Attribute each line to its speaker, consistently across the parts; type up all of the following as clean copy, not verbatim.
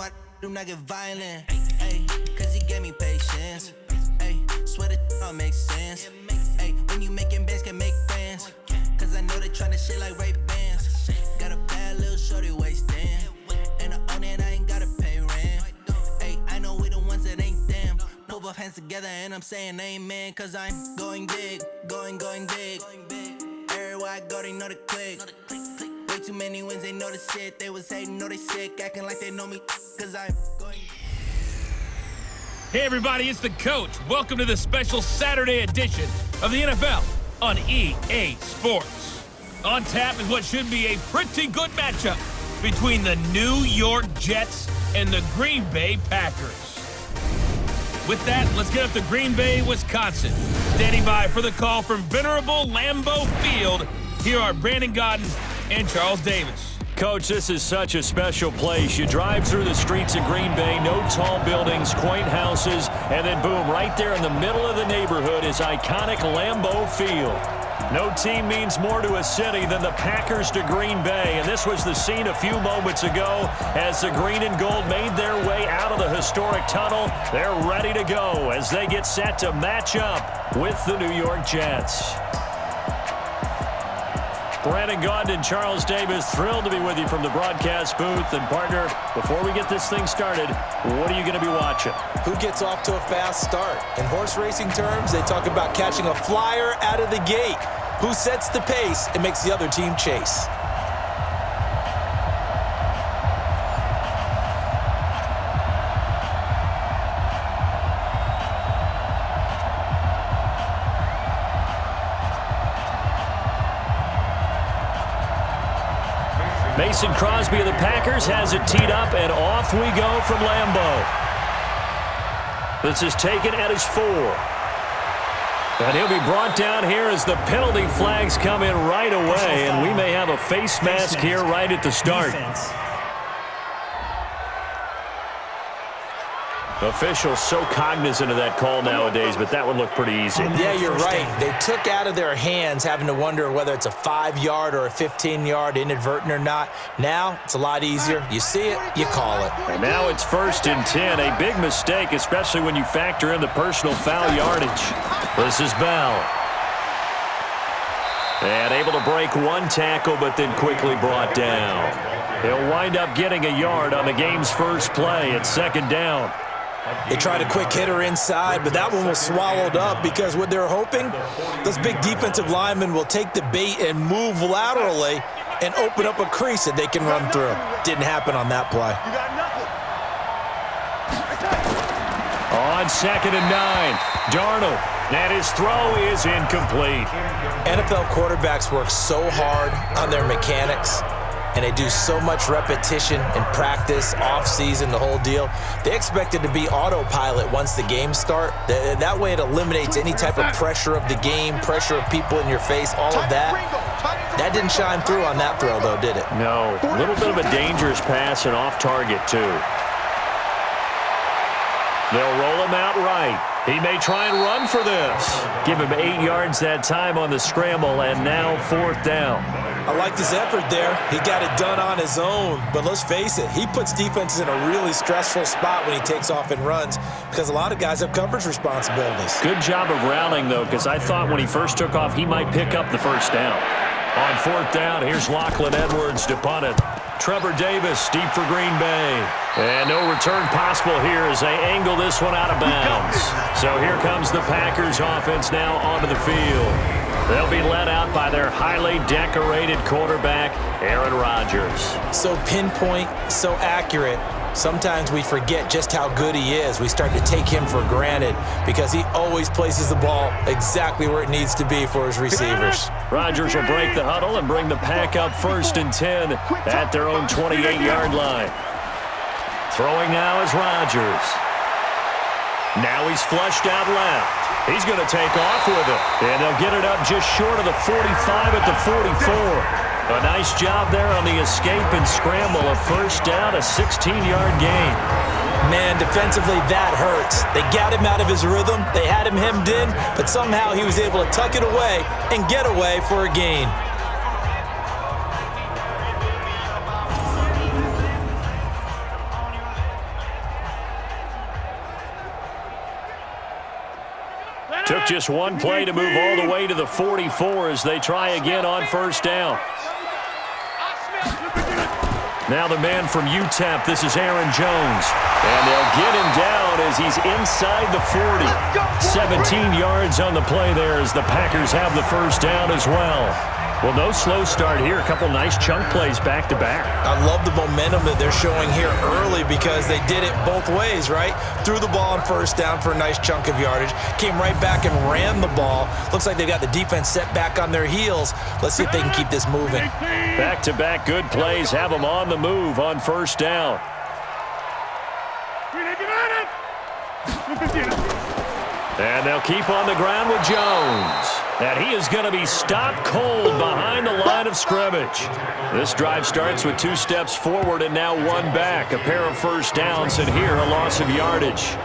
Speaker 1: why do not get violent. Ay, cause he gave me patience. Ay, swear that all makes sense. Ay, when you making bands, can make friends. Cause I know they tryna shit like Ray Bans. Got a bad little shorty wasting. And I own it, I ain't gotta pay rent. Ay, I know we the ones that ain't them. Put both hands together and I'm saying amen. Cause I'm going big, going big. Everywhere I go, they know the click. Way too many wins, they know the shit. They was hating, know they sick, acting like they know me. Cause I'm going.
Speaker 2: Hey everybody, it's the coach. Welcome to the special Saturday edition of the NFL on EA Sports. On tap is what should be a pretty good matchup between the New York Jets and the Green Bay Packers. With that, let's get up to Green Bay, Wisconsin. Standing by for the call from venerable Lambeau Field, here are Brandon Godden and Charles Davis.
Speaker 3: Coach, this is such a special place. You drive through the streets of Green Bay, no tall buildings, quaint houses, and then boom, right there in the middle of the neighborhood is iconic Lambeau Field. No team means more to a city than the Packers to Green Bay, and this was the scene a few moments ago as the green and gold made their way out of the historic tunnel. They're ready to go as they get set to match up with the New York Jets. Brandon Gaudin and Charles Davis, thrilled to be with you from the broadcast booth. And partner, before we get this thing started, what are you going to be watching?
Speaker 4: Who gets off to a fast start? In horse racing terms, they talk about catching a flyer out of the gate. Who sets the pace and makes the other team chase?
Speaker 3: Mason Crosby of the Packers has it teed up, and off we go from Lambeau. This is taken at his 4. And he'll be brought down here as the penalty flags come in right away, and we may have a face mask here right at the start. Officials so cognizant of that call nowadays, but that would look pretty easy.
Speaker 4: Yeah, you're right. They took out of their hands having to wonder whether it's a 5-yard or a 15-yard, inadvertent or not. Now, it's a lot easier. You see it, you call it.
Speaker 3: And now it's 1st and 10. A big mistake, especially when you factor in the personal foul yardage. This is Bell. And able to break one tackle, but then quickly brought down. He'll wind up getting a yard on the game's first play. It's 2nd down.
Speaker 4: They tried a quick hitter inside, but that one was swallowed up because what they're hoping, those big defensive linemen will take the bait and move laterally and open up a crease that they can run through. Didn't happen on that play.
Speaker 3: On 2nd and 9, Darnold, and his throw is incomplete.
Speaker 4: NFL quarterbacks work so hard on their mechanics, and they do so much repetition and practice, off-season, the whole deal. They expect it to be autopilot once the games start. That way it eliminates any type of pressure of the game, pressure of people in your face, all of that. That didn't shine through on that throw, though, did it?
Speaker 3: No. A little bit of a dangerous pass and off target, too. They'll roll him out right. He may try and run for this. Give him 8 yards that time on the scramble, and now 4th down.
Speaker 4: I liked his effort there. He got it done on his own. But let's face it, he puts defenses in a really stressful spot when he takes off and runs because a lot of guys have coverage responsibilities.
Speaker 3: Good job of rallying, though, because I thought when he first took off, he might pick up the 1st down. On 4th down, here's Lachlan Edwards to punt it. Trevor Davis deep for Green Bay. And no return possible here as they angle this one out of bounds. So here comes the Packers offense now onto the field. They'll be led out by their highly decorated quarterback, Aaron Rodgers.
Speaker 4: So pinpoint, so accurate. Sometimes we forget just how good he is. We start to take him for granted because he always places the ball exactly where it needs to be for his receivers.
Speaker 3: Rodgers will break the huddle and bring the Pack up 1st and 10 at their own 28-yard line. Throwing now is Rodgers. Now he's flushed out left. He's going to take off with it. And they'll get it up just short of the 45 at the 44. A nice job there on the escape and scramble. A 1st down, a 16-yard gain.
Speaker 4: Man, defensively, that hurts. They got him out of his rhythm. They had him hemmed in, but somehow he was able to tuck it away and get away for a gain.
Speaker 3: Took just one play to move all the way to the 44 as they try again on first down. Now the man from UTEP, this is Aaron Jones. And they'll get him down as he's inside the 40. 17 yards on the play there as the Packers have the first down as well. Well, no slow start here. A couple nice chunk plays back-to-back.
Speaker 4: I love the momentum that they're showing here early because they did it both ways, right? Threw the ball on first down for a nice chunk of yardage. Came right back and ran the ball. Looks like they got the defense set back on their heels. Let's see if they can keep this moving.
Speaker 3: Back-to-back good plays have them on the move on first down. And they'll keep on the ground with Jones. And he is going to be stopped cold behind the line of scrimmage. This drive starts with 2 steps forward and now 1 back. A pair of first downs, and here a loss of yardage.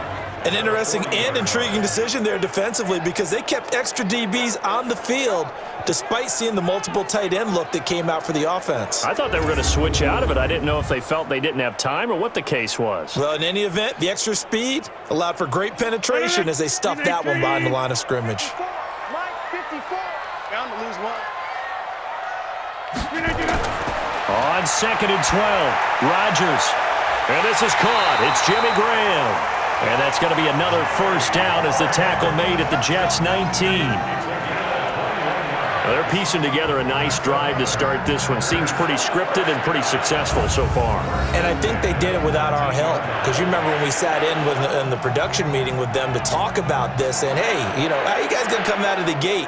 Speaker 4: An interesting and intriguing decision there defensively because they kept extra DBs on the field despite seeing the multiple tight end look that came out for the offense.
Speaker 3: I thought they were going to switch out of it. I didn't know if they felt they didn't have time or what the case was.
Speaker 4: Well, in any event, the extra speed allowed for great penetration as they stuffed that one behind the line of scrimmage.
Speaker 5: Bound to lose one.
Speaker 3: On 2nd and 12, Rodgers. And this is caught. It's Jimmy Graham. And that's going to be another first down as the tackle made at the Jets' 19. Well, they're piecing together a nice drive to start this one. Seems pretty scripted and pretty successful so far.
Speaker 4: And I think they did it without our help. Because you remember when we sat in the production meeting with them to talk about this and, hey, you know, how you guys going to come out of the gate?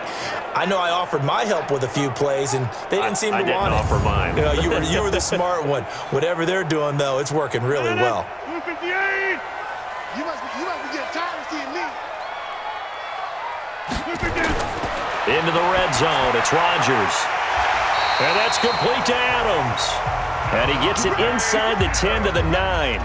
Speaker 4: I know I offered my help with a few plays, and they didn't seem to want it.
Speaker 3: I didn't offer mine.
Speaker 4: You know, you were the smart one. Whatever they're doing, though, it's working really well.
Speaker 5: You must be getting tired of seeing me.
Speaker 3: Into the red zone, it's Rodgers. And that's complete to Adams. And he gets it inside the 10 to the 9.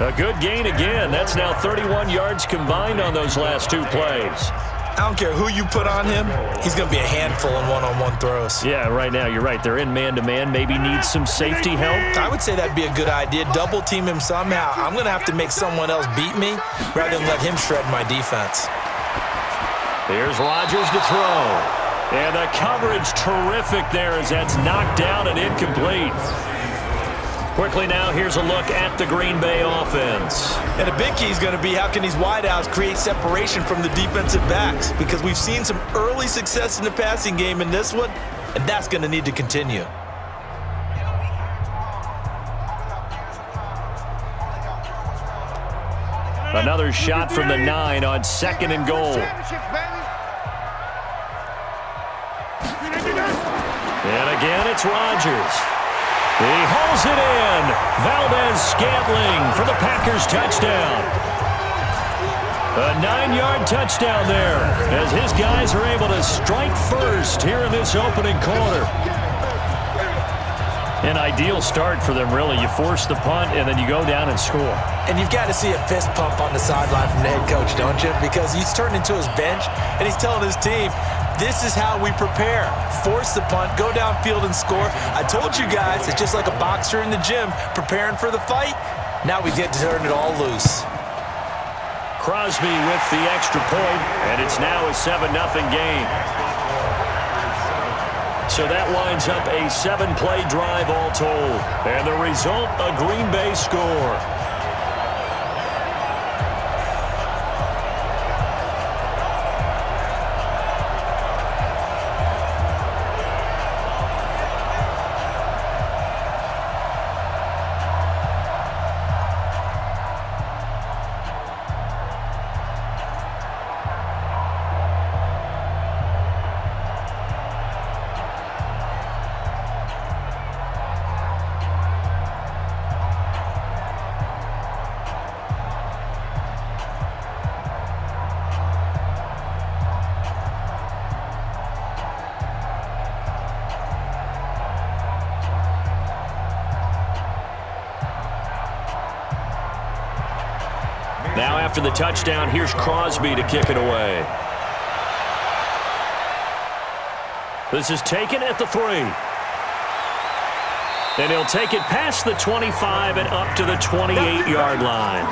Speaker 3: A good gain again. That's now 31 yards combined on those last 2 plays.
Speaker 4: I don't care who you put on him, he's going to be a handful in one-on-one throws.
Speaker 3: Yeah, right now, you're right. They're in man-to-man. Maybe needs some safety help.
Speaker 4: I would say that'd be a good idea. Double team him somehow. I'm going to have to make someone else beat me rather than let him shred my defense.
Speaker 3: Here's Rodgers to throw. And the coverage terrific there as that's knocked down and incomplete. Quickly now, here's a look at the Green Bay offense.
Speaker 4: And a big key is going to be how can these wideouts create separation from the defensive backs, because we've seen some early success in the passing game in this one, and that's going to need to continue.
Speaker 3: Another shot from the 9 on 2nd and goal. And again, it's Rodgers. He hauls it in. Valdez-Scantling for the Packers touchdown. A 9-yard touchdown there as his guys are able to strike first here in this opening quarter. An ideal start for them, really. You force the punt, and then you go down and score.
Speaker 4: And you've got to see a fist pump on the sideline from the head coach, don't you? Because he's turned into his bench, and he's telling his team, this is how we prepare. Force the punt, go downfield and score. I told you guys, it's just like a boxer in the gym preparing for the fight. Now we get to turn it all loose.
Speaker 3: Crosby with the extra point, and it's now a 7-0 game. So that winds up a 7-play drive all told. And the result, a Green Bay score. Now after the touchdown, here's Crosby to kick it away. This is taken at the 3. And he'll take it past the 25 and up to the 28-yard line.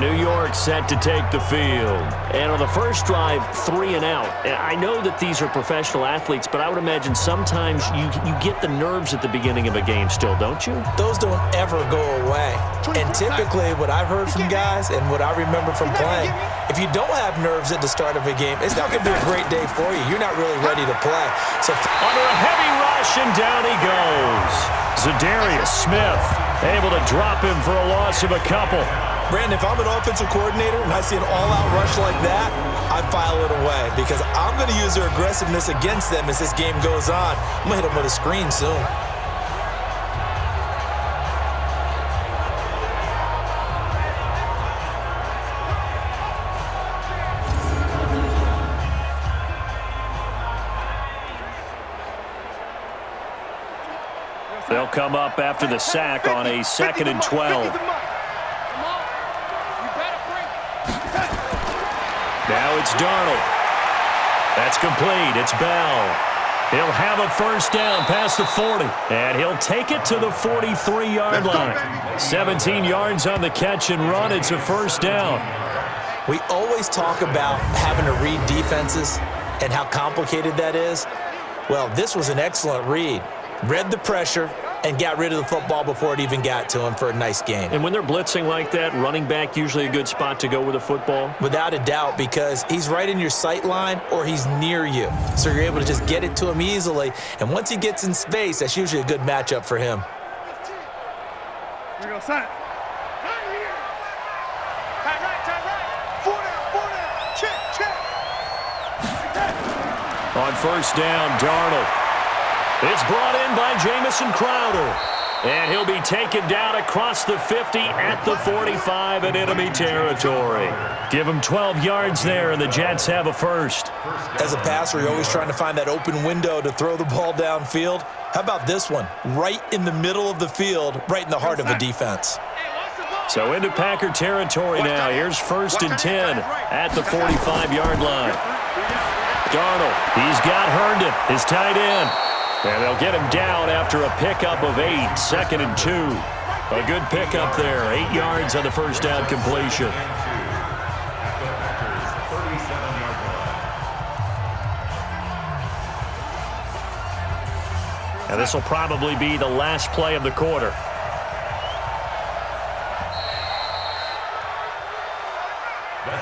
Speaker 3: New York set to take the field. And on the first drive, 3 and out. I know that these are professional athletes, but I would imagine sometimes you get the nerves at the beginning of a game still, don't you?
Speaker 4: Those don't ever go away. And typically what I've heard from guys and what I remember from playing, if you don't have nerves at the start of a game, it's not going to be a great day for you. You're not really ready to play. So
Speaker 3: under a heavy rush, and down he goes. Zadarius Smith able to drop him for a loss of a couple.
Speaker 4: Brandon, if I'm an offensive coordinator and I see an all-out rush like that, I file it away because I'm going to use their aggressiveness against them as this game goes on. I'm going to hit them with a screen soon.
Speaker 3: They'll come up after the sack on a 2nd and 12. Now it's Darnold. That's complete. It's Bell. He'll have a first down past the 40. And he'll take it to the 43-yard line. 17 yards on the catch and run. It's a first down.
Speaker 4: We always talk about having to read defenses and how complicated that is. Well, this was an excellent read. Read the pressure and got rid of the football before it even got to him for a nice gain.
Speaker 3: And when they're blitzing like that, running back usually a good spot to go with a football?
Speaker 4: Without a doubt, because he's right in your sight line or he's near you. So you're able to just get it to him easily. And once he gets in space, that's usually a good matchup for him.
Speaker 5: Here we go, sign.
Speaker 3: On first down, Darnold. It's brought in by Jamison Crowder. And he'll be taken down across the 50 at the 45 in enemy territory. Give him 12 yards there, and the Jets have a first.
Speaker 4: As a passer, you're always trying to find that open window to throw the ball downfield. How about this one? Right in the middle of the field, right in the heart of a defense.
Speaker 3: So into Packer territory now. Here's 1st and 10 at the 45-yard line. Darnold, he's got Herndon, his tight end. And they'll get him down after a pickup of 8, 2nd and 2. A good pickup there, 8 yards on the first down completion. And this will probably be the last play of the quarter.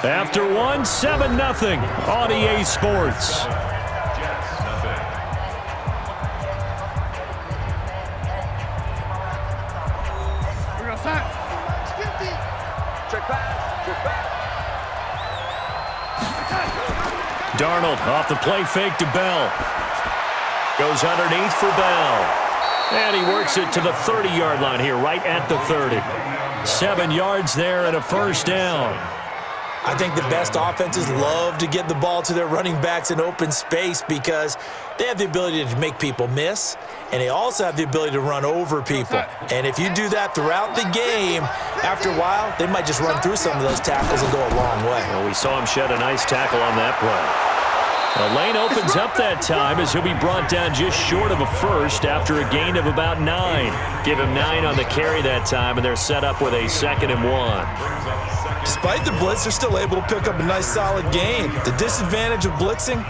Speaker 3: After one, 7-0 on EA Sports. Darnold off the play fake to Bell. Goes underneath for Bell. And he works it to the 30-yard line here, right at the 30. 7 yards there and a first down.
Speaker 4: I think the best offenses love to get the ball to their running backs in open space because they have the ability to make people miss, and they also have the ability to run over people. And if you do that throughout the game, after a while, they might just run through some of those tackles and go a long way.
Speaker 3: Well, we saw him shed a nice tackle on that play. The lane opens up that time as he'll be brought down just short of a first after a gain of about 9. Give him 9 on the carry that time, and they're set up with a 2nd and 1.
Speaker 4: Despite the blitz, they're still able to pick up a nice solid gain. The disadvantage of blitzing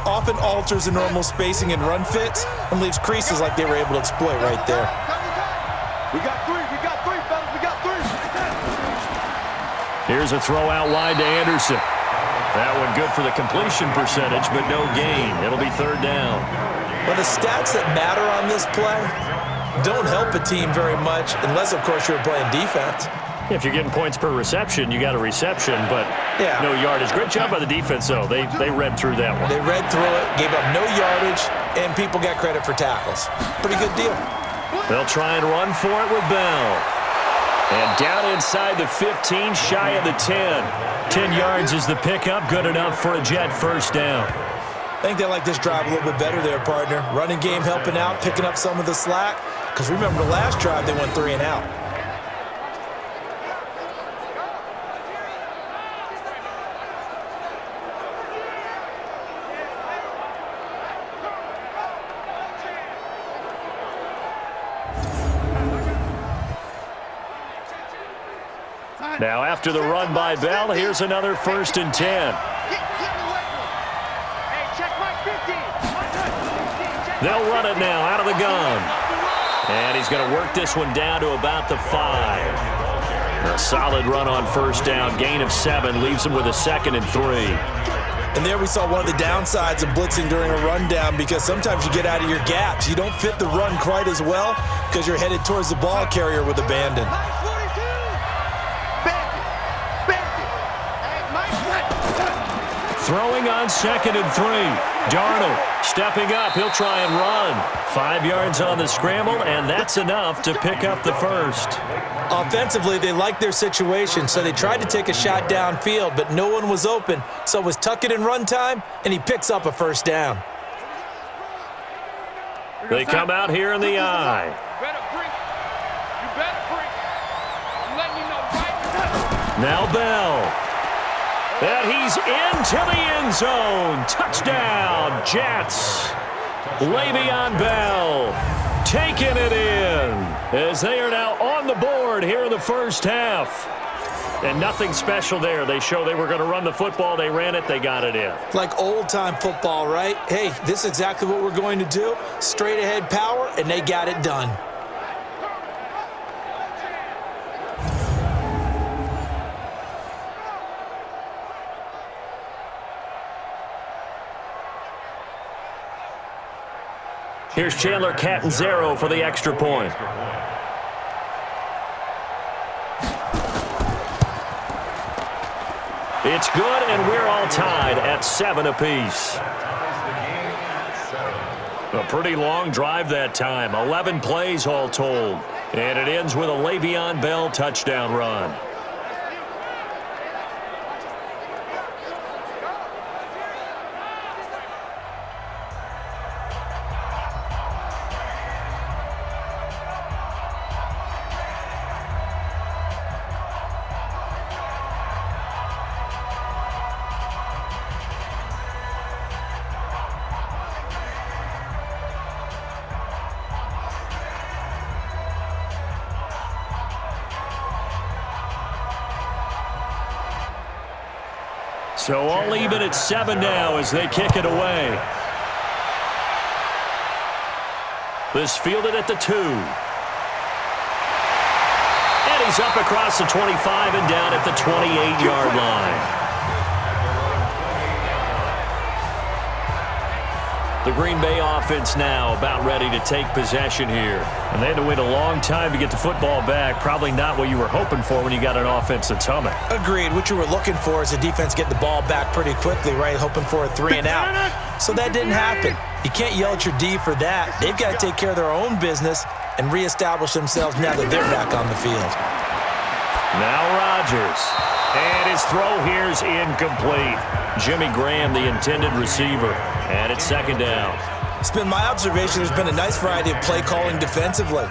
Speaker 4: often alters the normal spacing and run fits and leaves creases like they were able to exploit right there.
Speaker 5: We got 3, fellas, we got 3.
Speaker 3: Here's a throw out wide to Anderson. That one good for the completion percentage, but no gain. It'll be 3rd down.
Speaker 4: Well, the stats that matter on this play don't help a team very much unless, of course, you're playing defense.
Speaker 3: If you're getting points per reception, you got a reception, but no yardage. Great job by the defense, though. They read through that one.
Speaker 4: They read through it, gave up no yardage, and people got credit for tackles. Pretty good deal.
Speaker 3: They'll try and run for it with Bell. And down inside the 15, shy of the 10. 10 yards is the pickup, good enough for a Jet first down.
Speaker 4: I think they like this drive a little bit better there, partner. Running game helping out, picking up some of the slack. Because remember, the last drive, they went 3 and out.
Speaker 3: Now after the run by Bell, here's another 1st and 10. They'll run it now out of the gun. And he's going to work this one down to about the 5. A solid run on 1st down. Gain of 7 leaves him with a 2nd and 3.
Speaker 4: And there we saw one of the downsides of blitzing during a rundown, because sometimes you get out of your gaps. You don't fit the run quite as well because you're headed towards the ball carrier with abandon.
Speaker 3: Throwing on 2nd and 3. Darnold stepping up. He'll try and run. 5 yards on the scramble, and that's enough to pick up the 1st.
Speaker 4: Offensively, they liked their situation, so they tried to take a shot downfield, but no one was open. So it was tuck it and run time, and he picks up a 1st down.
Speaker 3: They come out here in the eye. Now Bell. And he's into the end zone. Touchdown, Jets. Le'Veon Bell taking it in as they are now on the board here in the 1st half. And nothing special there. They show they were going to run the football. They ran it. They got it in.
Speaker 4: Like old-time football, right? Hey, this is exactly what we're going to do. Straight ahead power, and they got it done.
Speaker 3: Here's Chandler Catanzaro for the extra point. It's good, and we're all tied at 7 apiece. A pretty long drive that time. 11 plays all told. And it ends with a Le'Veon Bell touchdown run. So all even at 7 now as they kick it away. This fielded at the 2. And he's up across the 25 and down at the 28-yard line. The Green Bay offense now about ready to take possession here. And they had to wait a long time to get the football back. Probably not what you were hoping for when you got an offense that's humming.
Speaker 4: Agreed. What you were looking for is the defense get the ball back pretty quickly, right? Hoping for a 3 and out. So that didn't happen. You can't yell at your D for that. They've got to take care of their own business and reestablish themselves now that they're back on the field.
Speaker 3: Now Rodgers. And his throw here's incomplete. Jimmy Graham, the intended receiver. And it's 2nd down.
Speaker 4: It's been my observation there's been a nice variety of play calling defensively.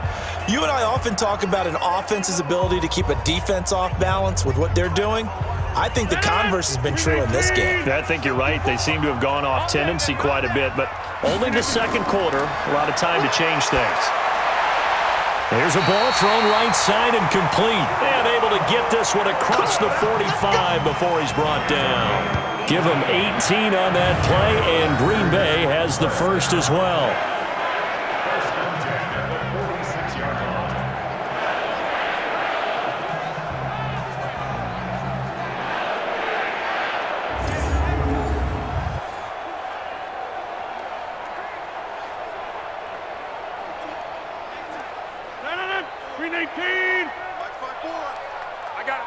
Speaker 4: You and I often talk about an offense's ability to keep a defense off balance with what they're doing. I think the converse has been true in this game.
Speaker 3: I think you're right. They seem to have gone off tendency quite a bit, but only the 2nd quarter. A lot of time to change things. There's a ball thrown right side and complete. And able to get this one across the 45 before he's brought down. Give him 18 on that play, and Green Bay has the 1st as well.
Speaker 5: Green 18. I got it.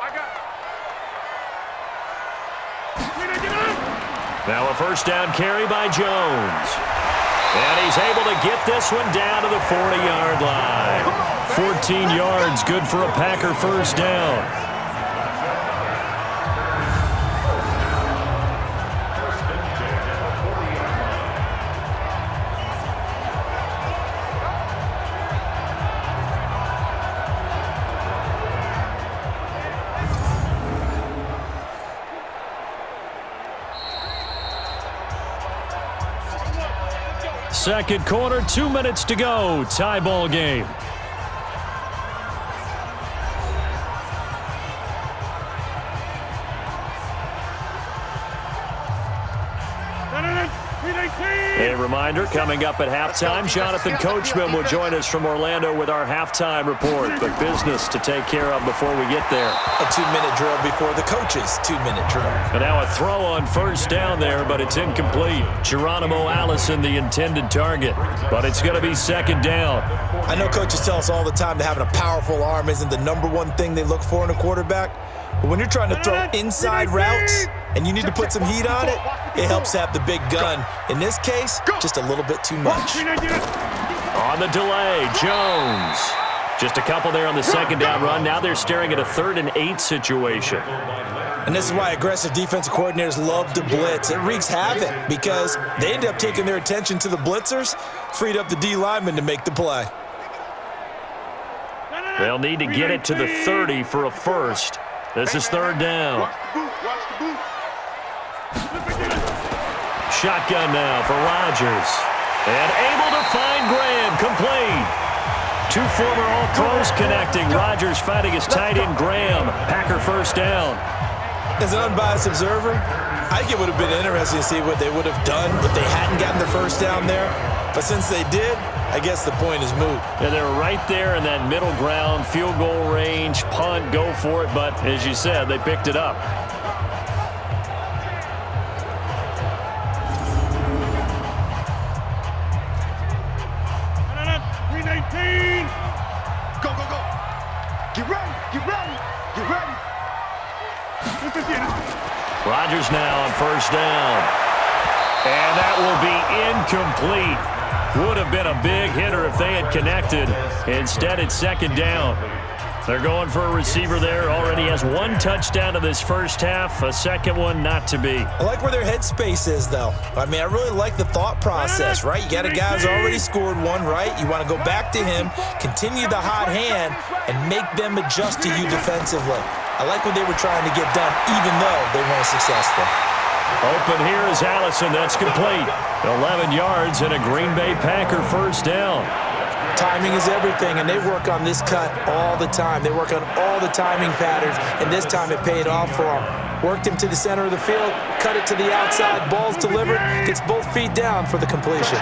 Speaker 3: Now a 1st down carry by Jones. And he's able to get this one down to the 40-yard line. 14 yards, good for a Packer 1st down. Second quarter, 2 minutes to go. Tie ball game. A reminder, coming up at halftime, Jonathan Coachman will join us from Orlando with our halftime report. But business to take care of before we get there.
Speaker 4: A 2-minute drill before the coach's 2-minute drill.
Speaker 3: And now a throw on first down there, but it's incomplete. Geronimo Allison, the intended target. But it's going to be second down.
Speaker 4: I know coaches tell us all the time that having a powerful arm isn't the #1 thing they look for in a quarterback. But when you're trying to throw inside routes and you need to put some heat on it, it helps to have the big gun. In this case, just a little bit too much.
Speaker 3: On the delay, Jones. Just a couple there on the second down run. Now they're staring at a 3rd and 8 situation.
Speaker 4: And this is why aggressive defensive coordinators love to blitz. It wreaks havoc because they end up taking their attention to the blitzers, freed up the D lineman to make the play.
Speaker 3: They'll need to get it to the 30 for a first. This is 3rd down. Shotgun now for Rodgers. And able to find Graham, complete. 2 former All-Pros connecting. Rodgers fighting his tight end Graham. Packer first down.
Speaker 4: As an unbiased observer, I think it would have been interesting to see what they would have done if they hadn't gotten the first down there. But since they did, I guess the point is moot.
Speaker 3: Yeah, they're right there in that middle ground, field goal range, punt, go for it. But as you said, they picked it up.
Speaker 5: Go, go, go. Get ready, get ready, get ready.
Speaker 3: Rodgers now on first down. And that will be incomplete. Would have been a big hitter if they had connected. Instead, it's second down. They're going for a receiver there. Already has 1 touchdown in this first half. A second one not to be.
Speaker 4: I like where their headspace is, though. I mean, I really like the thought process, right? You got a guy who's already scored 1, right? You want to go back to him, continue the hot hand, and make them adjust to you defensively. I like what they were trying to get done, even though they weren't successful.
Speaker 3: Open here is Allison. That's complete. 11 yards and a Green Bay Packer first down.
Speaker 4: Timing is everything, and they work on this cut all the time. They work on all the timing patterns, and this time it paid off for them. Worked him to the center of the field, cut it to the outside, ball's delivered, gets both feet down for the completion.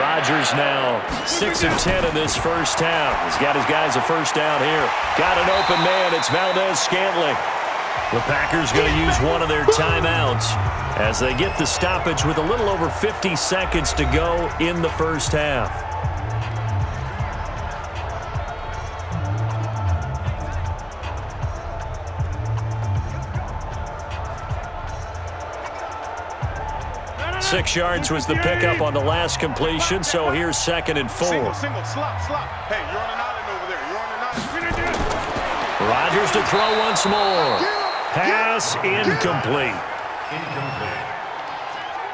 Speaker 3: Rodgers now 6 of 10 in this first half. He's got his guys a first down here. Got an open man. It's Valdez-Scantling. The Packers going to use one of their timeouts as they get the stoppage with a little over 50 seconds to go in the first half. Six yards was the pickup on the last completion, so here's 2nd and 4.
Speaker 5: Single, slop. Hey, you're on an island over there. You're on an island.
Speaker 3: Rodgers to throw once more. Pass incomplete.
Speaker 6: Incomplete.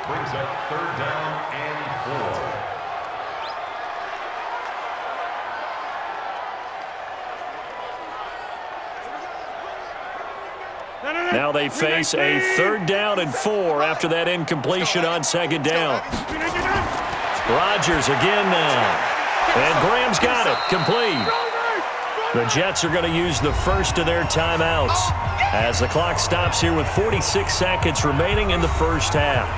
Speaker 6: Brings up 3rd down and 4.
Speaker 3: Now they face a 3rd down and 4 after that incompletion on 2nd down. Rodgers again now. And Graham's got it. Complete. The Jets are going to use the first of their timeouts as the clock stops here with 46 seconds remaining in the first half.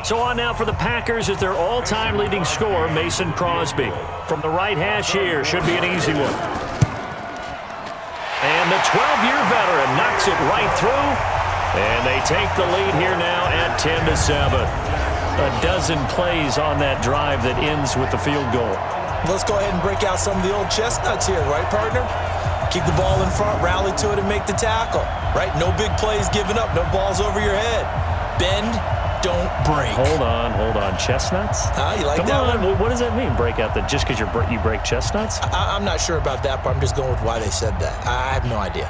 Speaker 3: So on now for the Packers is their all-time leading scorer, Mason Crosby. From the right hash here, should be an easy one. And the 12-year veteran knocks it right through. And they take the lead here now at 10-7. A dozen plays on that drive that ends with the field goal.
Speaker 4: Let's go ahead and break out some of the old chestnuts here, right, partner? Keep the ball in front, rally to it, and make the tackle, right? No big plays given up, no balls over your head. Bend, don't break.
Speaker 3: Hold on. Chestnuts?
Speaker 4: You like
Speaker 3: Come
Speaker 4: that
Speaker 3: on.
Speaker 4: one?
Speaker 3: What does that mean, break out? That just because you break chestnuts?
Speaker 4: I'm not sure about that, but I'm just going with why they said that. I have no idea.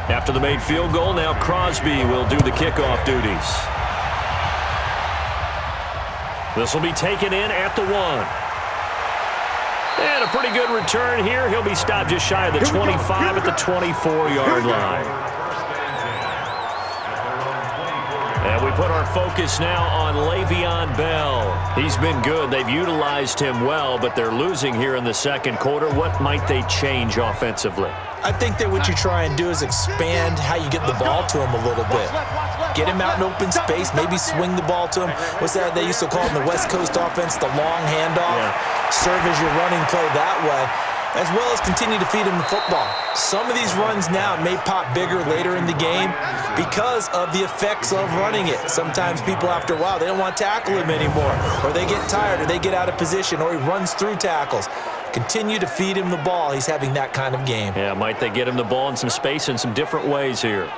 Speaker 3: After the made field goal, now Crosby will do the kickoff duties. This will be taken in at the 1. And a pretty good return here. He'll be stopped just shy of the 25 at the 24-yard line. And we put our focus now on Le'Veon Bell. He's been good. They've utilized him well, but they're losing here in the second quarter. What might they change offensively?
Speaker 4: I think that what you try and do is expand how you get the ball to him a little bit. Get him out in open space, maybe swing the ball to him. What's that they used to call in the West Coast offense, the long handoff? Yeah. Serve as your running play that way, as well as continue to feed him the football. Some of these runs now may pop bigger later in the game because of the effects of running it. Sometimes people, after a while, they don't want to tackle him anymore, or they get tired, or they get out of position, or he runs through tackles. Continue to feed him the ball. He's having that kind of game.
Speaker 3: Yeah, might they get him the ball in some space in some different ways here.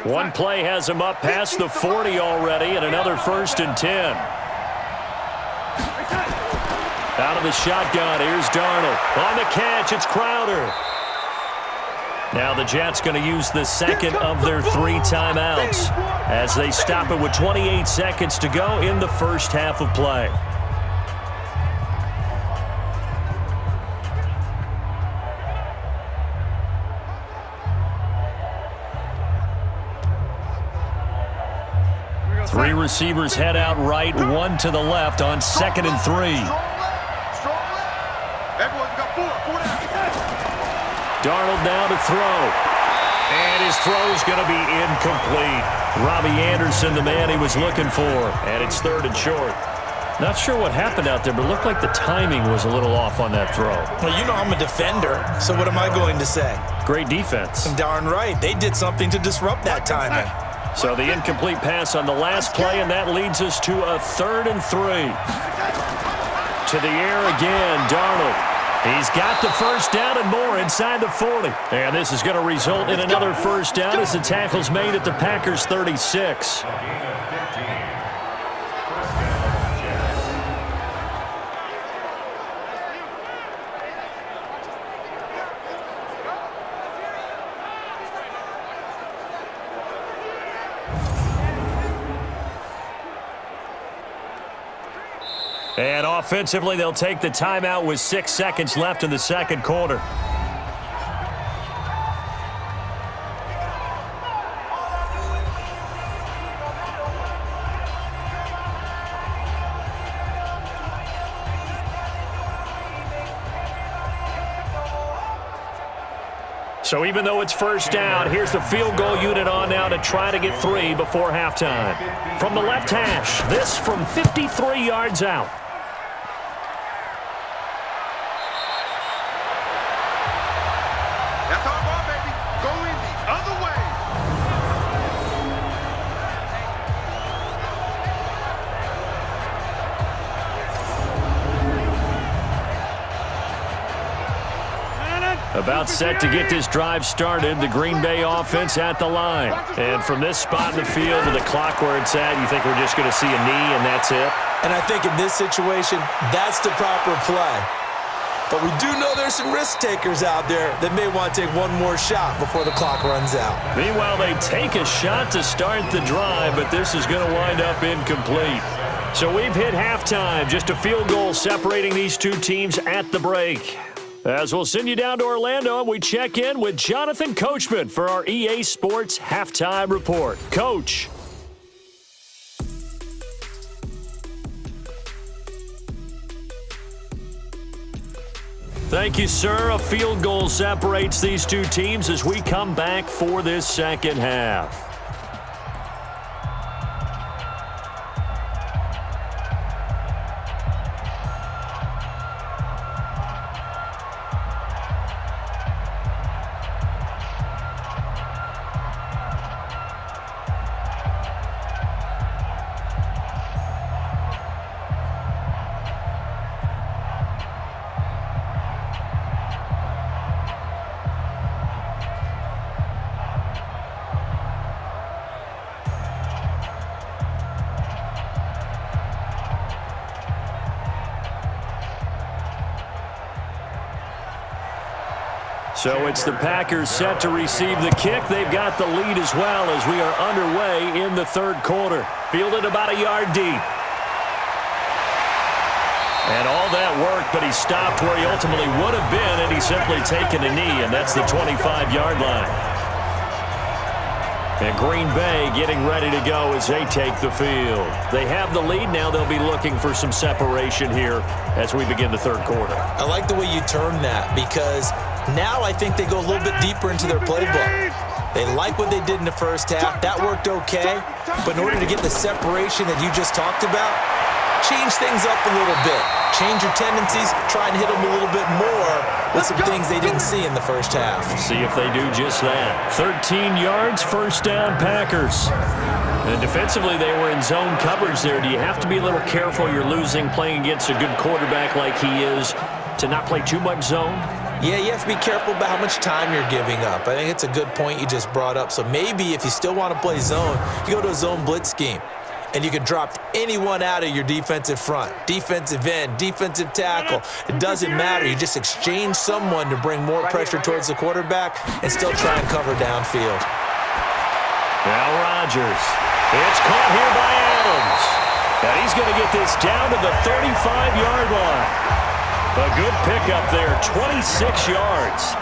Speaker 3: One play has him up past the 40 already, and another 1st and 10. Out of the shotgun, here's Darnold. On the catch, it's Crowder. Now the Jets going to use the second of their 3 timeouts as they stop it with 28 seconds to go in the first half of play. Three receivers head out right, one to the left on 2nd and 3. Darnold now to throw. And his throw's going to be incomplete. Robbie Anderson, the man he was looking for. And it's 3rd and short. Not sure what happened out there, but it looked like the timing was a little off on that throw.
Speaker 4: Well, you know I'm a defender, so what am I going to say?
Speaker 3: Great defense.
Speaker 4: Darn right. They did something to disrupt that timing.
Speaker 3: So the incomplete pass on the last play, and that leads us to a 3rd and 3. To the air again, Darnold. He's got the first down and more inside the 40. And this is going to result in another first down as the tackle's made at the Packers' 36. And offensively, they'll take the timeout with 6 seconds left in the second quarter. So even though it's first down, here's the field goal unit on now to try to get 3 before halftime. From the left hash, this from 53 yards out.
Speaker 5: That's our ball, baby. Going the other way.
Speaker 3: About set to get this drive started, the Green Bay offense at the line. And from this spot in the field to the clock where it's at, you think we're just going to see a knee and that's it?
Speaker 4: And I think in this situation, that's the proper play. But we do know there's some risk takers out there that may want to take one more shot before the clock runs out.
Speaker 3: Meanwhile, they take a shot to start the drive, but this is going to wind up incomplete. So we've hit halftime, just a field goal separating these two teams at the break. As we'll send you down to Orlando, and we check in with Jonathan Coachman for our EA Sports Halftime Report. Coach. Thank you, sir. A field goal separates these two teams as we come back for this second half. So it's the Packers set to receive the kick. They've got the lead as well as we are underway in the third quarter. Fielded about a yard deep. And all that worked, but he stopped where he ultimately would have been, and he's simply taken a knee, and that's the 25-yard line. And Green Bay getting ready to go as they take the field. They have the lead. Now they'll be looking for some separation here as we begin the third quarter.
Speaker 4: I like the way you termed that, because now I think they go a little bit deeper into their playbook. They like what they did in the first half. That worked okay. But in order to get the separation that you just talked about, change things up a little bit. Change your tendencies. Try and hit them a little bit more with some things they didn't see in the first half.
Speaker 3: See if they do just that. 13 yards, first down, Packers. And defensively, they were in zone coverage there. Do you have to be a little careful? You're losing, playing against a good quarterback like he is, to not play too much zone?
Speaker 4: Yeah, you have to be careful about how much time you're giving up. I think it's a good point you just brought up. So maybe if you still want to play zone, you go to a zone blitz scheme. And you can drop anyone out of your defensive front, defensive end, defensive tackle. It doesn't matter. You just exchange someone to bring more pressure towards the quarterback and still try and cover downfield.
Speaker 3: Now Rodgers. It's caught here by Adams. And he's going to get this down to the 35-yard line. A good pickup there, 26 yards.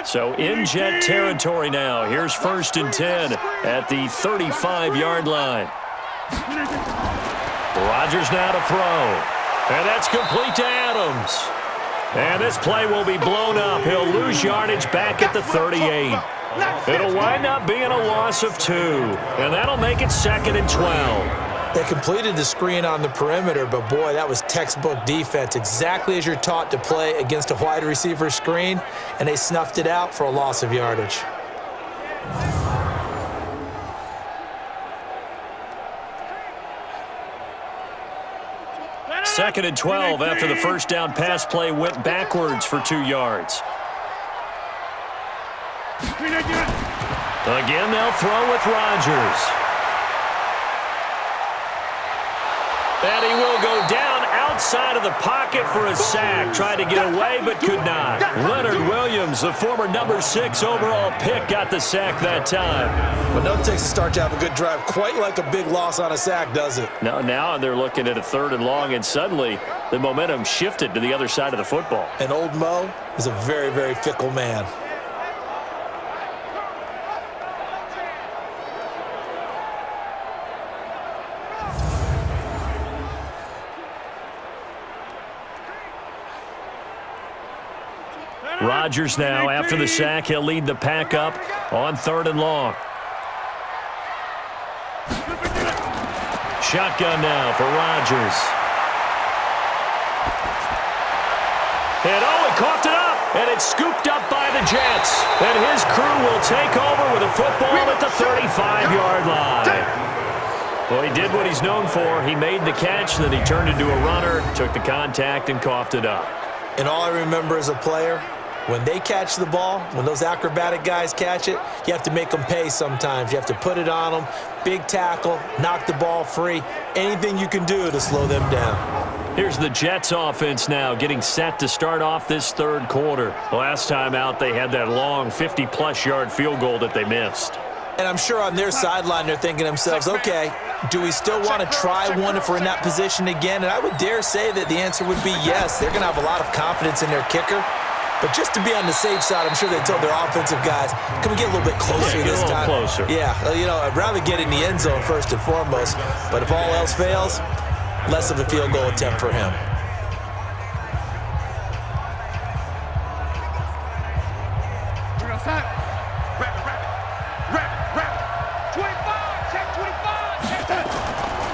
Speaker 3: So in Jet territory now. Here's 1st and 10 at the 35-yard line. Rodgers now to throw. And that's complete to Adams. And this play will be blown up. He'll lose yardage back at the 38. It'll wind up being a loss of 2. And that'll make it 2nd and 12.
Speaker 4: They completed the screen on the perimeter, but boy, that was textbook defense, exactly as you're taught to play against a wide receiver screen, and they snuffed it out for a loss of yardage.
Speaker 3: Second and 12 after the first down pass play went backwards for 2 yards. Again, they'll throw with Rodgers. And he will go down outside of the pocket for a sack. Tried to get away, but could not. Leonard Williams, the former number 6 overall pick, got the sack that time.
Speaker 4: But nothing takes a start to have a good drive quite like a big loss on a sack, does it?
Speaker 3: Now they're looking at a 3rd and long, and suddenly the momentum shifted to the other side of the football.
Speaker 4: And old Mo is a very, very fickle man.
Speaker 3: Rodgers now, after the sack, he'll lead the pack up on 3rd and long. Shotgun now for Rodgers. And he coughed it up, and it's scooped up by the Jets. And his crew will take over with a football at the 35-yard line. Well, he did what he's known for. He made the catch, then he turned into a runner, took the contact, and coughed it up.
Speaker 4: And all I remember as a player, when they catch the ball, when those acrobatic guys catch it, you have to make them pay sometimes. You have to put it on them, big tackle, knock the ball free, anything you can do to slow them down.
Speaker 3: Here's the Jets offense now getting set to start off this third quarter. Last time out, they had that long 50-plus yard field goal that they missed.
Speaker 4: And I'm sure on their sideline they're thinking to themselves, okay, do we still want to try one if we're in that position again? And I would dare say that the answer would be yes. They're going to have a lot of confidence in their kicker. But just to be on the safe side, I'm sure they told their offensive guys, can we get a little bit closer this time?
Speaker 3: Closer.
Speaker 4: Yeah, I'd rather get in the end zone first and foremost. But if all else fails, less of a field goal attempt for him.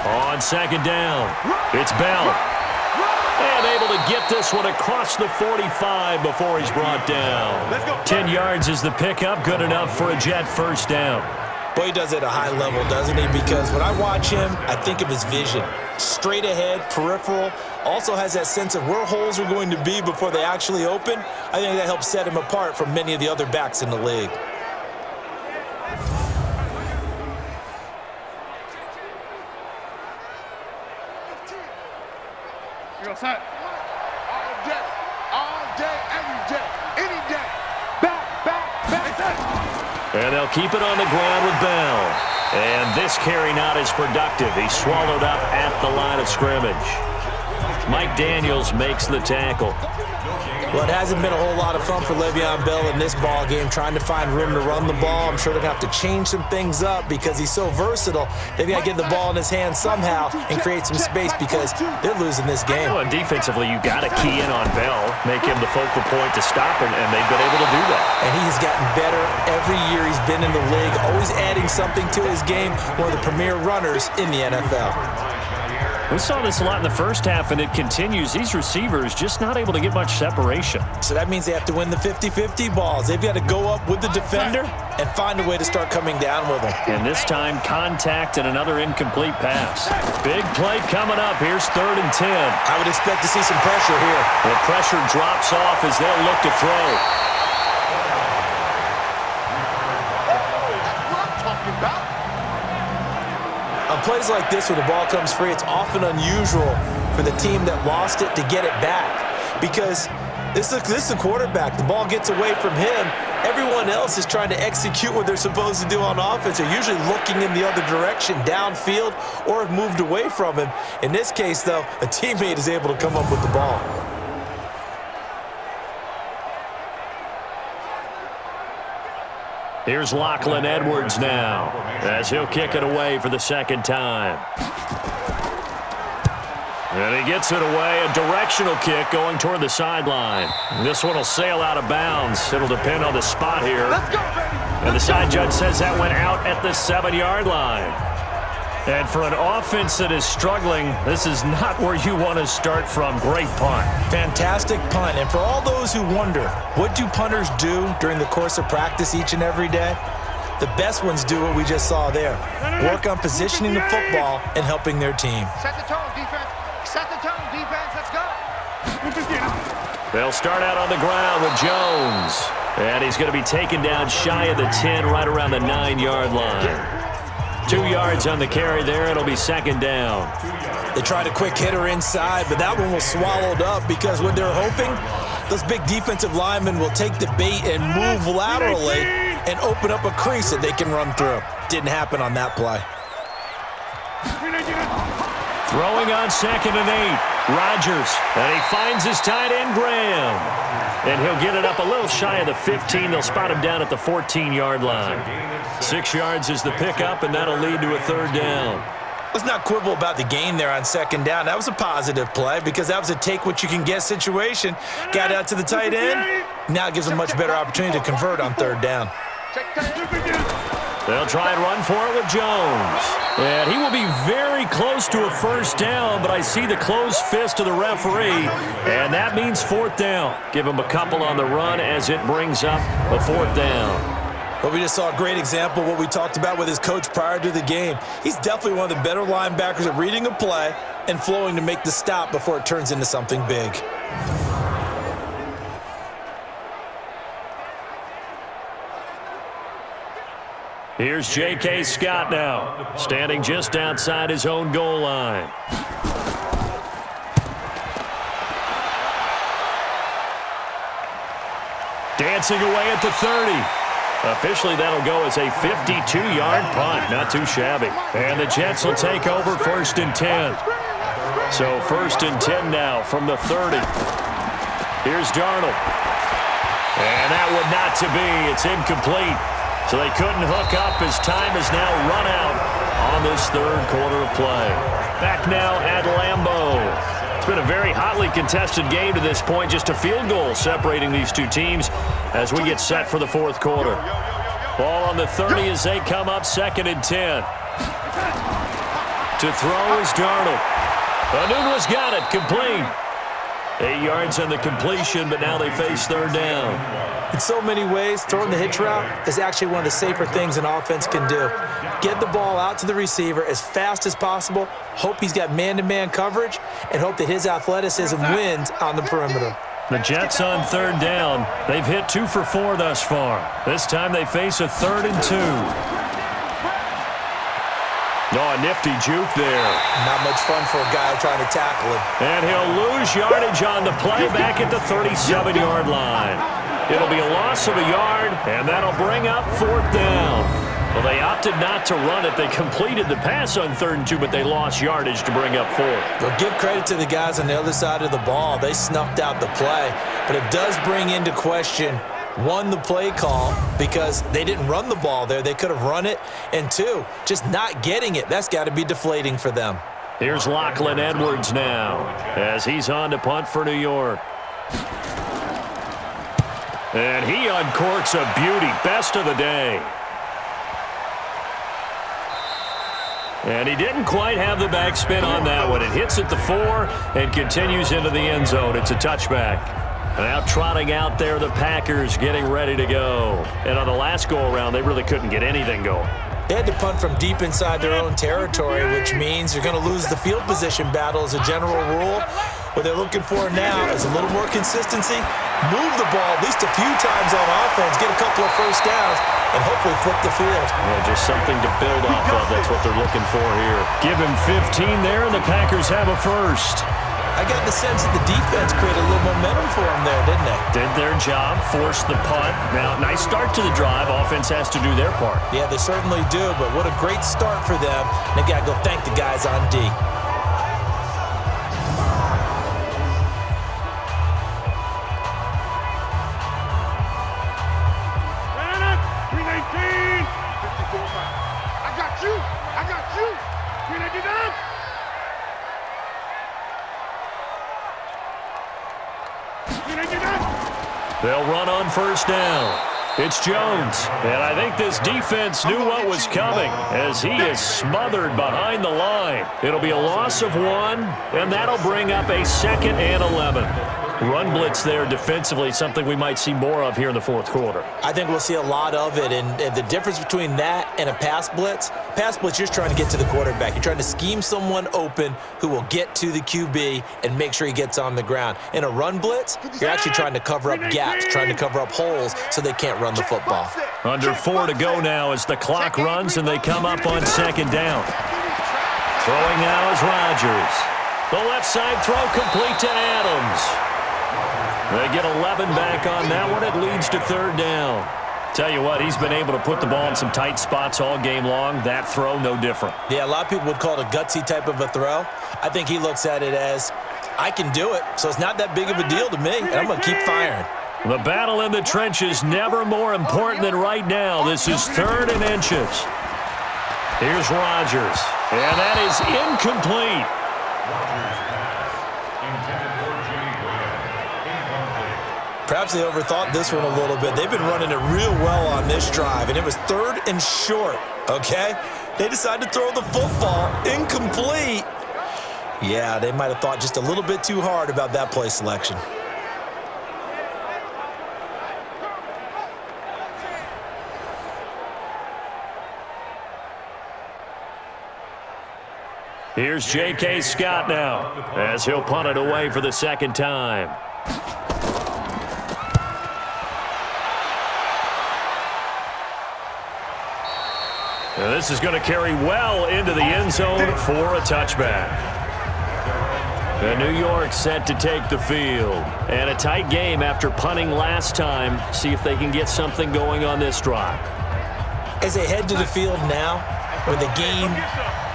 Speaker 3: On 2nd down, it's Bell. And able to get this one across the 45 before he's brought down. 10 yards is the pickup, good enough for a Jet first down.
Speaker 4: Well, he does it at a high level, doesn't he? Because when I watch him, I think of his vision. Straight ahead, peripheral, also has that sense of where holes are going to be before they actually open. I think that helps set him apart from many of the other backs in the league.
Speaker 5: You're set. All day, every day, any day. Back.
Speaker 3: And they'll keep it on the ground with Bell. And this carry not as productive. He's swallowed up at the line of scrimmage. Mike Daniels makes the tackle.
Speaker 4: Well, it hasn't been a whole lot of fun for Le'Veon Bell in this ball game, trying to find room to run the ball. I'm sure they're going to have to change some things up because he's so versatile. They've got to get the ball in his hands somehow and create some space because they're losing this game.
Speaker 3: Well, and defensively, you got to key in on Bell, make him the focal point to stop him, and they've been able to do that.
Speaker 4: And he has gotten better every year he's been in the league, always adding something to his game, one of the premier runners in the NFL.
Speaker 3: We saw this a lot in the first half, and it continues. These receivers just not able to get much separation.
Speaker 4: So that means they have to win the 50-50 balls. They've got to go up with the defender and find a way to start coming down with them.
Speaker 3: And this time, contact and another incomplete pass. Big play coming up. Here's 3rd and 10.
Speaker 4: I would expect to see some pressure here.
Speaker 3: The pressure drops off as they'll look to throw.
Speaker 4: On plays like this, when the ball comes free, it's often unusual for the team that lost it to get it back because this is the quarterback. The ball gets away from him. Everyone else is trying to execute what they're supposed to do on offense. They're usually looking in the other direction, downfield, or have moved away from him. In this case, though, a teammate is able to come up with the ball.
Speaker 3: Here's Lachlan Edwards now as he'll kick it away for the second time. And he gets it away, a directional kick going toward the sideline. This one will sail out of bounds. It'll depend on the spot here.
Speaker 5: Let's go, baby.
Speaker 3: And the side judge says that went out at the 7-yard line. And for an offense that is struggling, this is not where you want to start from. Great punt.
Speaker 4: Fantastic punt. And for all those who wonder, what do punters do during the course of practice each and every day? The best ones do what we just saw there. Work on positioning the football and helping their team.
Speaker 5: Set the tone, defense. Set the tone, defense. Let's go.
Speaker 3: They'll start out on the ground with Jones. And he's going to be taken down shy of the 10, right around the 9-yard line. 2 yards on the carry there. It'll be second down.
Speaker 4: They tried a quick hitter inside, but that one was swallowed up because what they're hoping, those big defensive linemen will take the bait and move laterally and open up a crease that they can run through. Didn't happen on that play.
Speaker 3: Throwing on 2nd and 8. Rodgers. And he finds his tight end, Graham. And he'll get it up a little shy of the 15. They'll spot him down at the 14-yard line. 6 yards is the pickup, and that'll lead to a 3rd down.
Speaker 4: Let's not quibble about the gain there on 2nd down. That was a positive play because that was a take-what-you-can-get situation. Got out to the tight end. Now it gives them a much better opportunity to convert on 3rd down.
Speaker 3: They'll try and run for it with Jones. And he will be very close to a 1st down, but I see the closed fist of the referee, and that means 4th down. Give him a couple on the run as it brings up a 4th down.
Speaker 4: Well, we just saw a great example of what we talked about with his coach prior to the game. He's definitely one of the better linebackers at reading a play and flowing to make the stop before it turns into something big.
Speaker 3: Here's J.K. Scott now, standing just outside his own goal line. Dancing away at the 30. Officially, that'll go as a 52-yard punt. Not too shabby. And the Jets will take over 1st and 10. So 1st and 10 now from the 30. Here's Darnold. And that would not to be. It's incomplete. So they couldn't hook up as time is now run out on this 3rd quarter of play. Back now at Lambeau. It's been a very hotly contested game to this point. Just a field goal separating these two teams as we get set for the 4th quarter. Ball on the 30 as they come up 2nd and 10. To throw is Darnold. Anunwa's got it, complete. 8 yards on the completion, but now they face third down.
Speaker 4: In so many ways, throwing the hitch route is actually one of the safer things an offense can do. Get the ball out to the receiver as fast as possible, hope he's got man-to-man coverage, and hope that his athleticism wins on the perimeter.
Speaker 3: The Jets on third down. They've hit 2 for 4 thus far. This time they face a 3rd and 2. Oh, a nifty juke there.
Speaker 4: Not much fun for a guy trying to tackle him.
Speaker 3: And he'll lose yardage on the play back at the 37-yard line. It'll be a loss of a yard, and that'll bring up 4th down. Well, they opted not to run it. They completed the pass on 3rd and 2, but they lost yardage to bring up 4th.
Speaker 4: Well, give credit to the guys on the other side of the ball. They snuffed out the play, but it does bring into question, 1, the play call, because they didn't run the ball there. They could have run it. And 2, just not getting it. That's got to be deflating for them.
Speaker 3: Here's Lachlan Edwards now as he's on to punt for New York. And he uncorks a beauty. Best of the day. And he didn't quite have the backspin on that one. It hits at the 4 and continues into the end zone. It's a touchback. Now trotting out there, the Packers getting ready to go. And on the last go-around, they really couldn't get anything going.
Speaker 4: They had to punt from deep inside their own territory, which means you're going to lose the field position battle as a general rule. What they're looking for now is a little more consistency, move the ball at least a few times on offense, get a couple of first downs, and hopefully flip the field.
Speaker 3: Well, just something to build off of. That's what they're looking for here. Give him 15 there, and the Packers have a first.
Speaker 4: I got the sense that the defense created a little momentum for them there, didn't they?
Speaker 3: Did their job, forced the punt. Now, nice start to the drive. Offense has to do their part.
Speaker 4: Yeah, they certainly do, but what a great start for them. They've got to go thank the guys on D.
Speaker 3: They'll run on first down. It's Jones, and I think this defense knew what was coming as he is smothered behind the line. It'll be a loss of 1, and that'll bring up a 2nd and 11. Run blitz there defensively, something we might see more of here in the 4th quarter.
Speaker 4: I think we'll see a lot of it, and the difference between that and a pass blitz, you're just trying to get to the quarterback. You're trying to scheme someone open who will get to the QB and make sure he gets on the ground. In a run blitz, you're actually trying to cover up gaps, trying to cover up holes so they can't run the football.
Speaker 3: Under 4 to go now as the clock runs and they come up on 2nd down. Throwing now is Rodgers. The left side throw complete to Adams. They get 11 back on that one. It leads to 3rd down. Tell you what, he's been able to put the ball in some tight spots all game long. That throw, no different.
Speaker 4: Yeah, a lot of people would call it a gutsy type of a throw. I think he looks at it as, I can do it, so it's not that big of a deal to me, and I'm going to keep firing.
Speaker 3: The battle in the trenches never more important than right now. This is 3rd and inches. Here's Rodgers, and that is incomplete.
Speaker 4: Perhaps they overthought this one a little bit. They've been running it real well on this drive, and it was 3rd and short, okay? They decided to throw the football incomplete. Yeah, they might have thought just a little bit too hard about that play selection.
Speaker 3: Here's J.K. Scott now as he'll punt it away for the 2nd time. Now this is going to carry well into the end zone for a touchback. And New York set to take the field. And a tight game after punting last time. See if they can get something going on this drive.
Speaker 4: As they head to the field now, with the game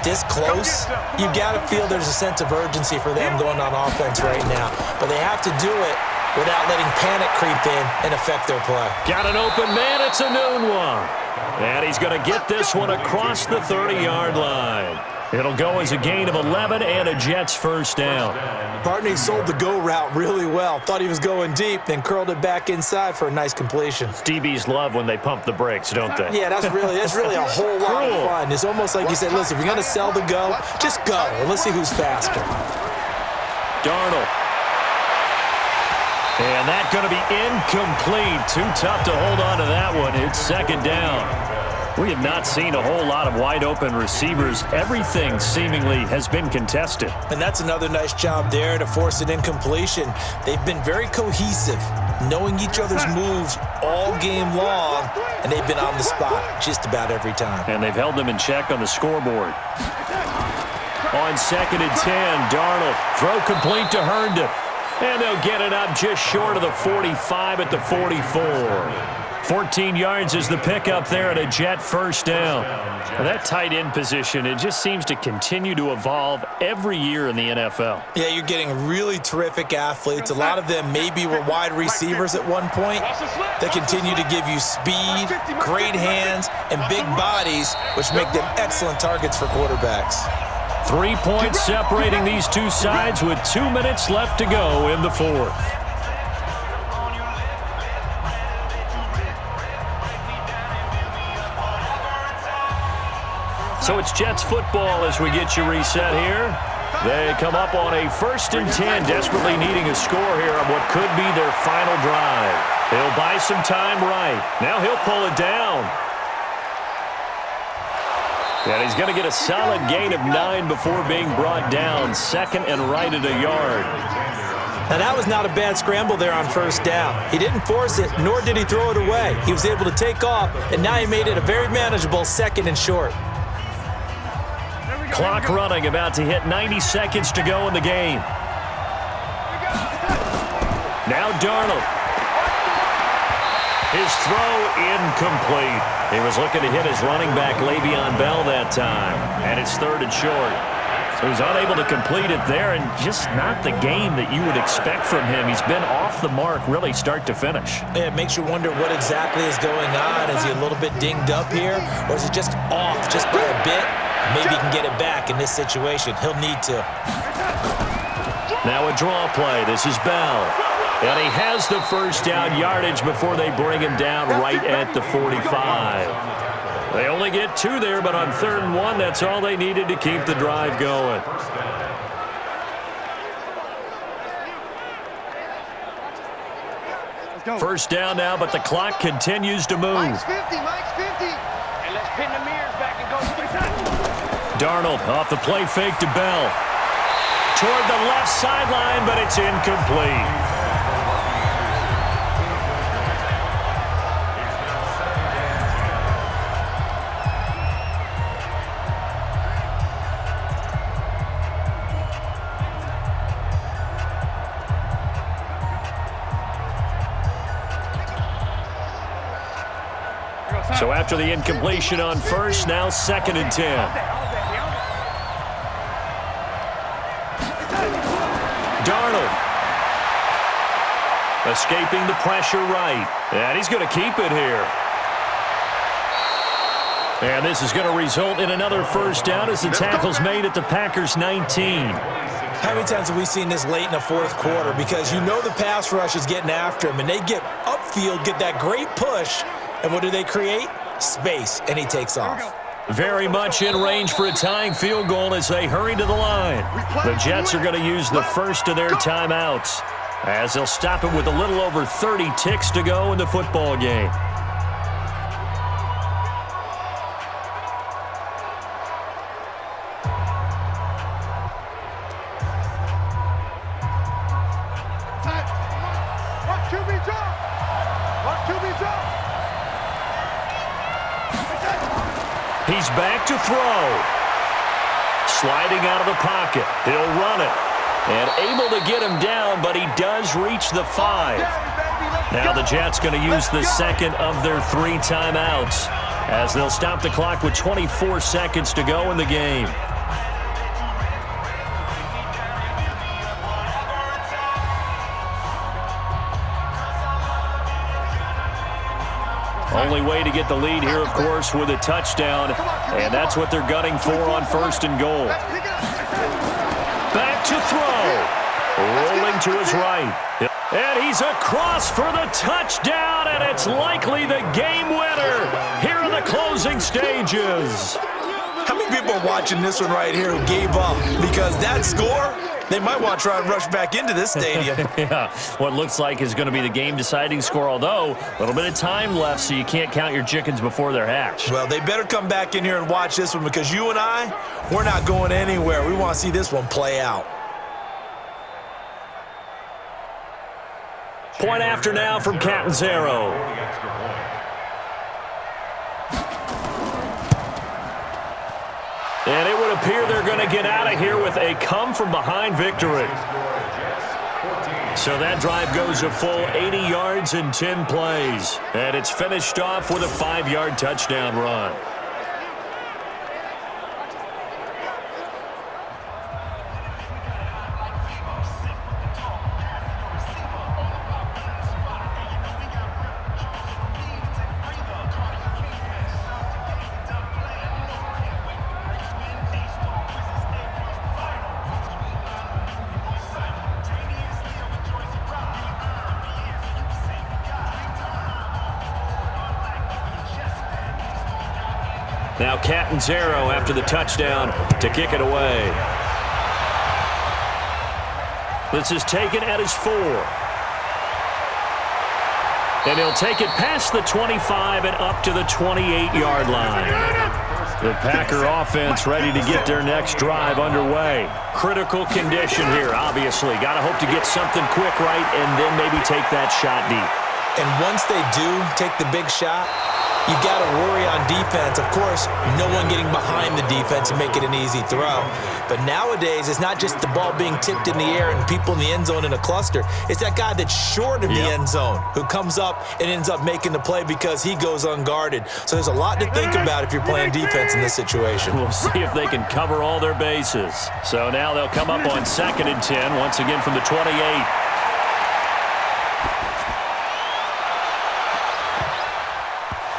Speaker 4: this close, you got to feel there's a sense of urgency for them going on offense right now. But they have to do it without letting panic creep in and affect their play.
Speaker 3: Got an open man. It's a noon one. And he's going to get this one across the 30-yard line. It'll go as a gain of 11 and a Jets first down.
Speaker 4: Barney sold the go route really well. Thought he was going deep, then curled it back inside for a nice completion.
Speaker 3: DBs love when they pump the brakes, don't they?
Speaker 4: Yeah, that's really a whole lot of fun. It's almost like you said, listen, if you're going to sell the go, just go, and let's see who's faster.
Speaker 3: Darnold. And that's going to be incomplete. Too tough to hold on to that one. It's second down. We have not seen a whole lot of wide-open receivers. Everything seemingly has been contested.
Speaker 4: And that's another nice job there to force an incompletion. They've been very cohesive, knowing each other's moves all game long, and they've been on the spot just about every time.
Speaker 3: And they've held them in check on the scoreboard. On second and 10, Darnold. Throw complete to Herndon. And they'll get it up just short of the 45 at the 44. 14 yards is the pickup there at a Jet first down. That tight end position, it just seems to continue to evolve every year in the NFL.
Speaker 4: Yeah, you're getting really terrific athletes. A lot of them maybe were wide receivers at one point. They continue to give you speed, great hands, and big bodies, which make them excellent targets for quarterbacks.
Speaker 3: 3 points separating these two sides with 2 minutes left to go in the fourth. So it's Jets football as we get you reset here. They come up on a 1st and 10, desperately needing a score here on what could be their final drive. He'll buy some time right. Now he'll pull it down. And he's going to get a solid gain of 9 before being brought down. Second and right at a yard.
Speaker 4: Now that was not a bad scramble there on first down. He didn't force it, nor did he throw it away. He was able to take off, and now he made it a very manageable 2nd and short.
Speaker 3: Clock running, about to hit 90 seconds to go in the game. Now Darnold. His throw incomplete. He was looking to hit his running back, Le'Veon Bell, that time. And it's 3rd and short. So he's unable to complete it there, and just not the game that you would expect from him. He's been off the mark, really, start to finish.
Speaker 4: Yeah, it makes you wonder what exactly is going on. Is he a little bit dinged up here, or is it just off just by a bit? Maybe he can get it back in this situation. He'll need to.
Speaker 3: Now a draw play. This is Bell. And he has the first down yardage before they bring him down right at the 45. They only get 2 there, but on 3rd and 1, that's all they needed to keep the drive going. First down now, but the clock continues to move.
Speaker 5: Mike's 50, Mike's 50. And let's pin the mirrors back and go for the touchdown.
Speaker 3: Darnold off the play fake to Bell. Toward the left sideline, but it's incomplete. So after the incompletion on first, now 2nd and 10. Darnold. Escaping the pressure right. And he's going to keep it here. And this is going to result in another first down as the tackle's made at the Packers' 19.
Speaker 4: How many times have we seen this late in the 4th quarter? Because you know the pass rush is getting after him, and they get upfield, get that great push, and what do they create? Space, and he takes off.
Speaker 3: Very much in range for a tying field goal as they hurry to the line. The Jets are going to use the first of their timeouts as they'll stop it with a little over 30 ticks to go in the football game. He's back to throw. Sliding out of the pocket. He'll run it. And able to get him down, but he does reach the 5. Now the Jets going to use the second of their 3 timeouts as they'll stop the clock with 24 seconds to go in the game. Only way to get the lead here, of course, with a touchdown, and that's what they're gunning for on 1st and goal. Back to throw. Rolling to his right. And he's across for the touchdown, and it's likely the game winner here in the closing stages.
Speaker 4: How many people are watching this one right here who gave up? Because that score, They might want to try and rush back into this stadium.
Speaker 3: Yeah, what looks like is going to be the game-deciding score, although a little bit of time left, so you can't count your chickens before they're hatched.
Speaker 4: Well, they better come back in here and watch this one, because you and I, we're not going anywhere. We want to see this one play out.
Speaker 3: Point after now from Catanzaro. And it would appear they're going to get out of here with a come-from-behind victory. So that drive goes a full 80 yards in 10 plays. And it's finished off with a 5-yard touchdown run. Now Catanzaro after the touchdown to kick it away. This is taken at his 4. And he'll take it past the 25 and up to the 28-yard line. The Packer offense ready to get their next drive underway. Critical condition here, obviously. Got to hope to get something quick right and then maybe take that shot deep.
Speaker 4: And once they do take the big shot, you got to worry on defense. Of course, no one getting behind the defense and make it an easy throw. But nowadays, it's not just the ball being tipped in the air and people in the end zone in a cluster. It's that guy that's short of the end zone who comes up and ends up making the play because he goes unguarded. So there's a lot to think about if you're playing defense in this situation.
Speaker 3: We'll see if they can cover all their bases. So now they'll come up on 2nd and 10, once again from the 28.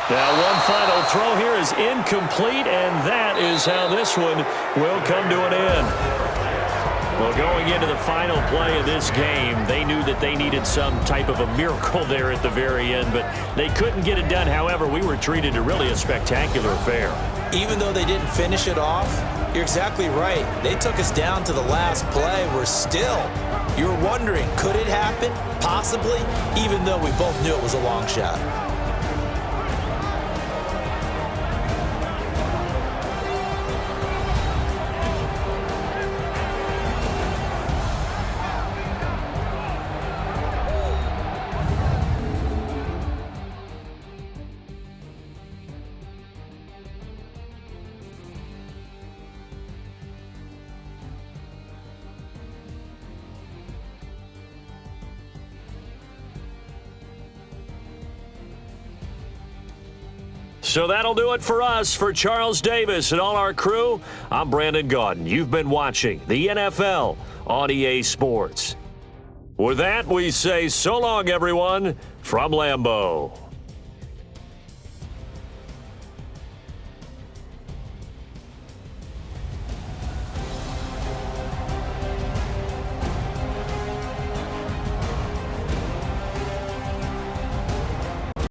Speaker 3: Now one final throw here is incomplete, and that is how this one will come to an end. Well, going into the final play of this game, they knew that they needed some type of a miracle there at the very end, but they couldn't get it done. However, we were treated to really a spectacular affair.
Speaker 4: Even though they didn't finish it off, you're exactly right. They took us down to the last play. We're still, you're wondering, could it happen? Possibly, even though we both knew it was a long shot.
Speaker 3: So that'll do it for us. For Charles Davis and all our crew, I'm Brandon Gaudin. You've been watching the NFL on EA Sports. With that, we say so long, everyone, from Lambeau.